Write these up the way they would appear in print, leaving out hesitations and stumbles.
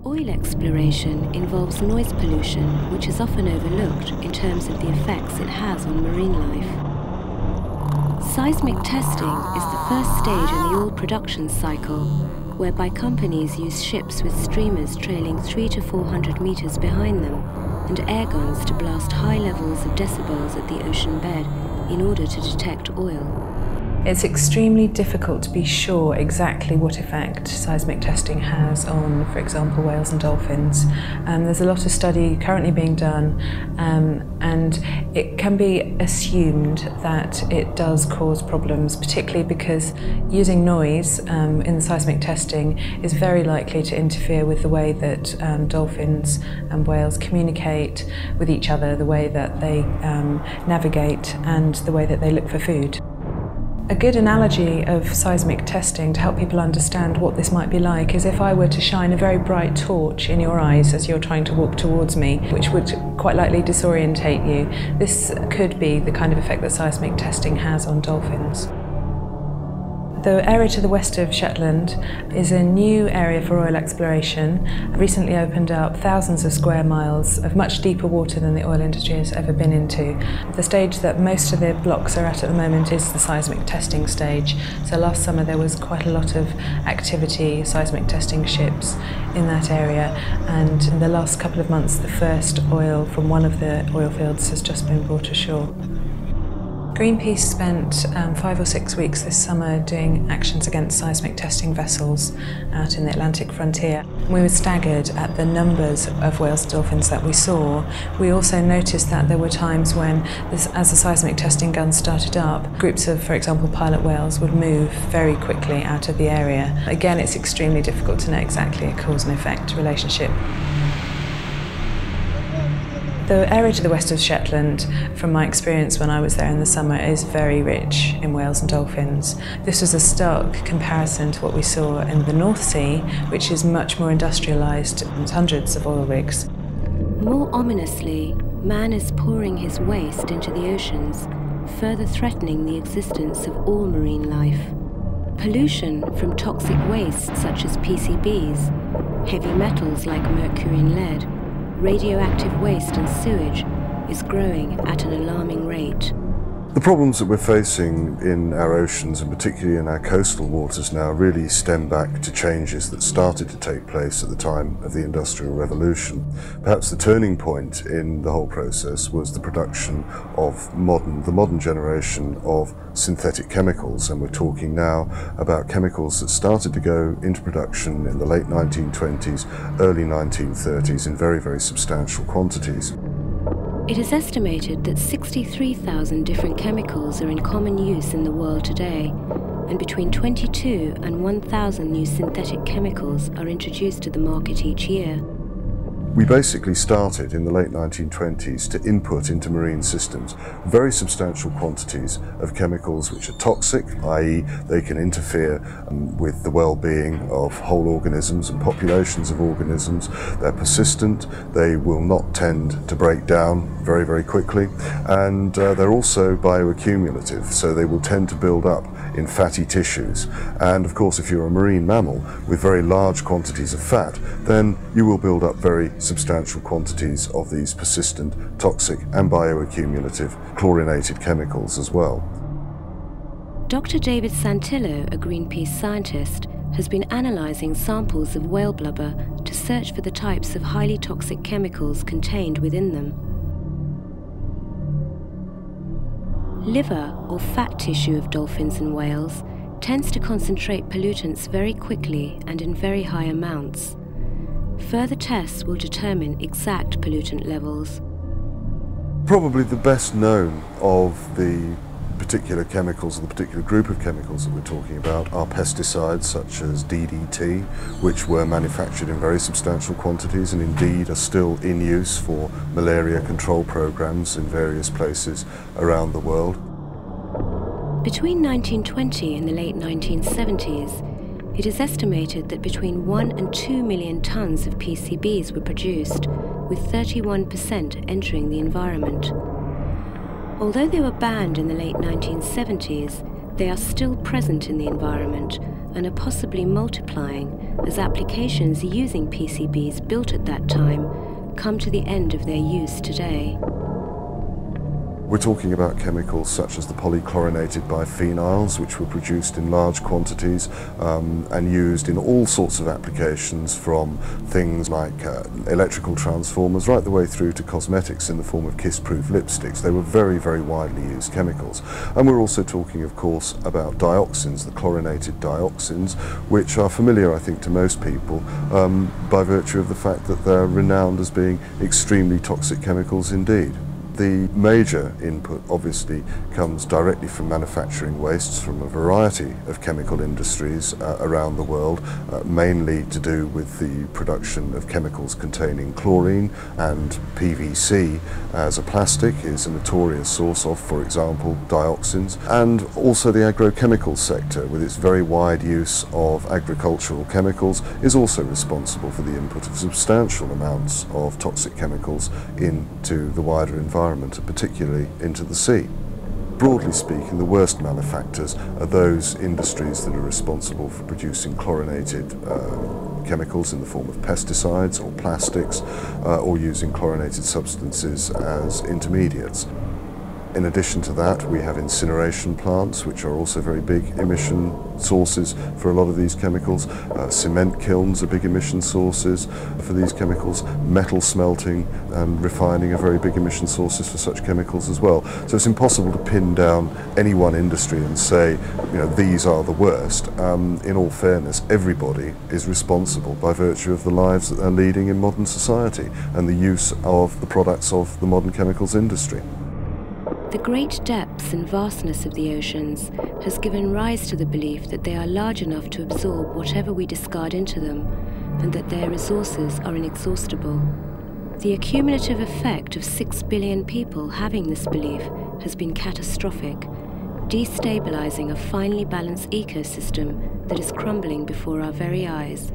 Oil exploration involves noise pollution, which is often overlooked in terms of the effects it has on marine life. Seismic testing is the first stage in the oil production cycle, whereby companies use ships with streamers trailing 300 to 400 meters behind them and air guns to blast high levels of decibels at the ocean bed in order to detect oil. It's extremely difficult to be sure exactly what effect seismic testing has on, for example, whales and dolphins. There's a lot of study currently being done, and it can be assumed that it does cause problems, particularly because using noise in the seismic testing is very likely to interfere with the way that dolphins and whales communicate with each other, the way that they navigate, and the way that they look for food. A good analogy of seismic testing to help people understand what this might be like is if I were to shine a very bright torch in your eyes as you're trying to walk towards me, which would quite likely disorientate you. This could be the kind of effect that seismic testing has on dolphins. The area to the west of Shetland is a new area for oil exploration. Recently opened up thousands of square miles of much deeper water than the oil industry has ever been into. The stage that most of the blocks are at the moment is the seismic testing stage. So last summer there was quite a lot of activity, seismic testing ships in that area, and in the last couple of months the first oil from one of the oil fields has just been brought ashore. Greenpeace spent 5 or 6 weeks this summer doing actions against seismic testing vessels out in the Atlantic frontier. We were staggered at the numbers of whales and dolphins that we saw. We also noticed that there were times when, as the seismic testing guns started up, groups of, for example, pilot whales would move very quickly out of the area. Again, it's extremely difficult to know exactly a cause and effect relationship. The area to the west of Shetland, from my experience when I was there in the summer, is very rich in whales and dolphins. This was a stark comparison to what we saw in the North Sea, which is much more industrialised, and hundreds of oil rigs. More ominously, man is pouring his waste into the oceans, further threatening the existence of all marine life. Pollution from toxic wastes such as PCBs, heavy metals like mercury and lead, radioactive waste and sewage is growing at an alarming rate. The problems that we're facing in our oceans, and particularly in our coastal waters now, really stem back to changes that started to take place at the time of the Industrial Revolution. Perhaps the turning point in the whole process was the production of the modern generation of synthetic chemicals, and we're talking now about chemicals that started to go into production in the late 1920s, early 1930s in very, very substantial quantities. It is estimated that 63,000 different chemicals are in common use in the world today, and between 22 and 1,000 new synthetic chemicals are introduced to the market each year. We basically started in the late 1920s to input into marine systems very substantial quantities of chemicals which are toxic, i.e. they can interfere with the well-being of whole organisms and populations of organisms. They're persistent, they will not tend to break down very, very quickly, and they're also bioaccumulative, so they will tend to build up in fatty tissues. And of course, if you're a marine mammal with very large quantities of fat, then you will build up very substantial quantities of these persistent, toxic and bioaccumulative chlorinated chemicals as well. Dr. David Santillo, a Greenpeace scientist, has been analysing samples of whale blubber to search for the types of highly toxic chemicals contained within them. Liver, or fat tissue of dolphins and whales, tends to concentrate pollutants very quickly and in very high amounts. Further tests will determine exact pollutant levels. Probably the best known of the particular chemicals, or the particular group of chemicals that we're talking about, are pesticides such as DDT, which were manufactured in very substantial quantities and indeed are still in use for malaria control programs in various places around the world. Between 1920 and the late 1970s, it is estimated that between 1 and 2 million tons of PCBs were produced, with 31% entering the environment. Although they were banned in the late 1970s, they are still present in the environment and are possibly multiplying as applications using PCBs built at that time come to the end of their use today. We're talking about chemicals such as the polychlorinated biphenyls, which were produced in large quantities and used in all sorts of applications, from things like electrical transformers right the way through to cosmetics in the form of kiss-proof lipsticks. They were very, very widely used chemicals. And we're also talking, of course, about dioxins, the chlorinated dioxins, which are familiar, I think, to most people by virtue of the fact that they're renowned as being extremely toxic chemicals indeed. The major input obviously comes directly from manufacturing wastes from a variety of chemical industries around the world, mainly to do with the production of chemicals containing chlorine, and PVC as a plastic is a notorious source of, for example, dioxins, and also the agrochemical sector, with its very wide use of agricultural chemicals, is also responsible for the input of substantial amounts of toxic chemicals into the wider environment, and particularly into the sea. Broadly speaking, the worst malefactors are those industries that are responsible for producing chlorinated chemicals in the form of pesticides or plastics, or using chlorinated substances as intermediates. In addition to that, we have incineration plants, which are also very big emission sources for a lot of these chemicals. Cement kilns are big emission sources for these chemicals. Metal smelting and refining are very big emission sources for such chemicals as well. So it's impossible to pin down any one industry and say, you know, these are the worst. In all fairness, everybody is responsible by virtue of the lives that they're leading in modern society and the use of the products of the modern chemicals industry. The great depths and vastness of the oceans has given rise to the belief that they are large enough to absorb whatever we discard into them, and that their resources are inexhaustible. The accumulative effect of 6 billion people having this belief has been catastrophic, destabilizing a finely balanced ecosystem that is crumbling before our very eyes.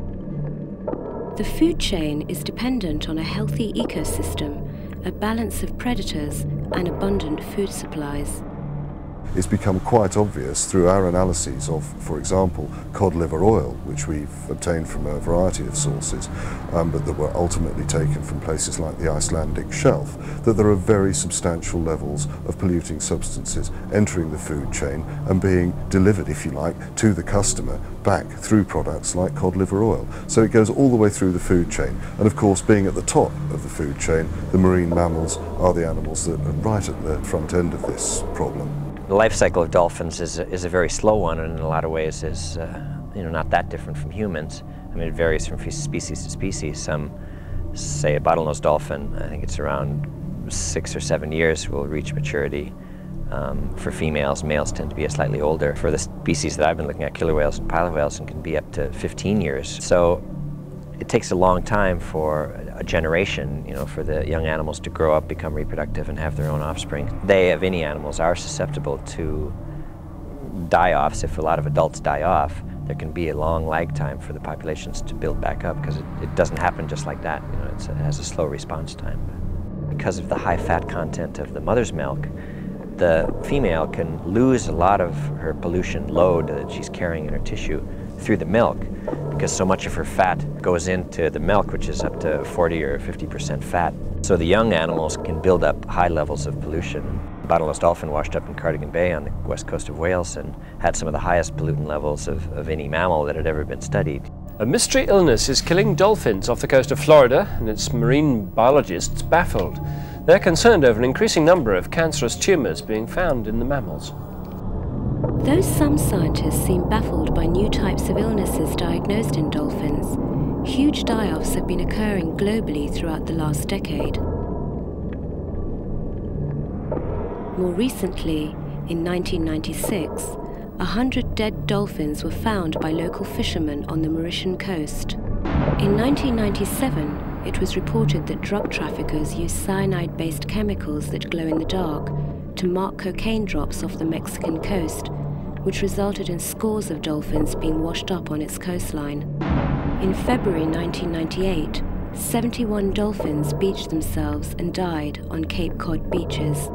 The food chain is dependent on a healthy ecosystem, a balance of predators and abundant food supplies. It's become quite obvious through our analyses of, for example, cod liver oil, which we've obtained from a variety of sources, but that were ultimately taken from places like the Icelandic shelf, that there are very substantial levels of polluting substances entering the food chain and being delivered, if you like, to the customer back through products like cod liver oil. So it goes all the way through the food chain. And of course, being at the top of the food chain, the marine mammals are the animals that are right at the front end of this problem. The life cycle of dolphins is a very slow one, and in a lot of ways is not that different from humans. I mean, it varies from species to species. Some, say a bottlenose dolphin, I think it's around 6 or 7 years will reach maturity. For females, males tend to be slightly older. For the species that I've been looking at, killer whales and pilot whales, and can be up to 15 years. So it takes a long time for a generation, for the young animals to grow up, become reproductive, and have their own offspring. They, of any animals, are susceptible to die-offs. If a lot of adults die off, there can be a long lag time for the populations to build back up, because it doesn't happen just like that. It has a slow response time. Because of the high fat content of the mother's milk, the female can lose a lot of her pollution load that she's carrying in her tissue through the milk, because so much of her fat goes into the milk, which is up to 40 or 50% fat. So the young animals can build up high levels of pollution. The bottlenose dolphin washed up in Cardigan Bay on the west coast of Wales and had some of the highest pollutant levels of any mammal that had ever been studied. A mystery illness is killing dolphins off the coast of Florida, and its marine biologists baffled. They're concerned over an increasing number of cancerous tumours being found in the mammals. Though some scientists seem baffled by new types of illnesses diagnosed in dolphins, huge die-offs have been occurring globally throughout the last decade. More recently, in 1996, 100 dead dolphins were found by local fishermen on the Mauritian coast. In 1997, it was reported that drug traffickers use cyanide-based chemicals that glow in the dark to mark cocaine drops off the Mexican coast, which resulted in scores of dolphins being washed up on its coastline. In February 1998, 71 dolphins beached themselves and died on Cape Cod beaches.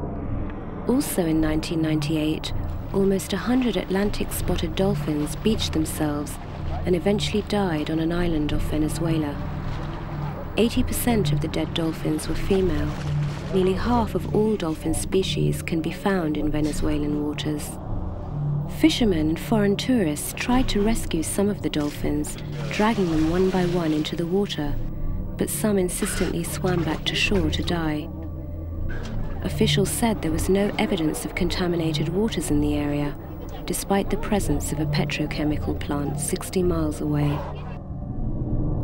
Also in 1998, almost 100 Atlantic spotted dolphins beached themselves and eventually died on an island off Venezuela. 80% of the dead dolphins were female. Nearly half of all dolphin species can be found in Venezuelan waters. Fishermen and foreign tourists tried to rescue some of the dolphins, dragging them one by one into the water, but some insistently swam back to shore to die. Officials said there was no evidence of contaminated waters in the area, despite the presence of a petrochemical plant 60 miles away.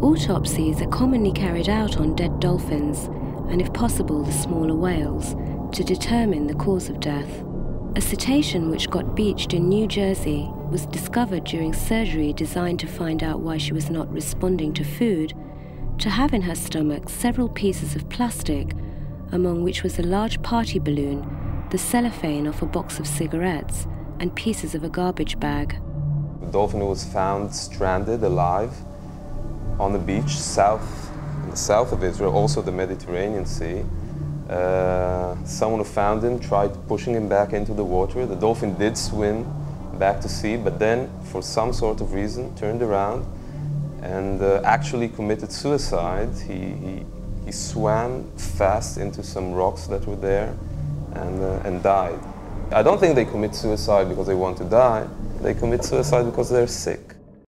Autopsies are commonly carried out on dead dolphins, and if possible the smaller whales, to determine the cause of death. A cetacean which got beached in New Jersey was discovered during surgery designed to find out why she was not responding to food, to have in her stomach several pieces of plastic, among which was a large party balloon, the cellophane of a box of cigarettes, and pieces of a garbage bag. The dolphin was found stranded alive on the beach in the south of Israel, also the Mediterranean Sea. Someone who found him tried pushing him back into the water. The dolphin did swim back to sea, but then, for some sort of reason, turned around and actually committed suicide. He swam fast into some rocks that were there and died. I don't think they commit suicide because they want to die. They commit suicide because they're sick.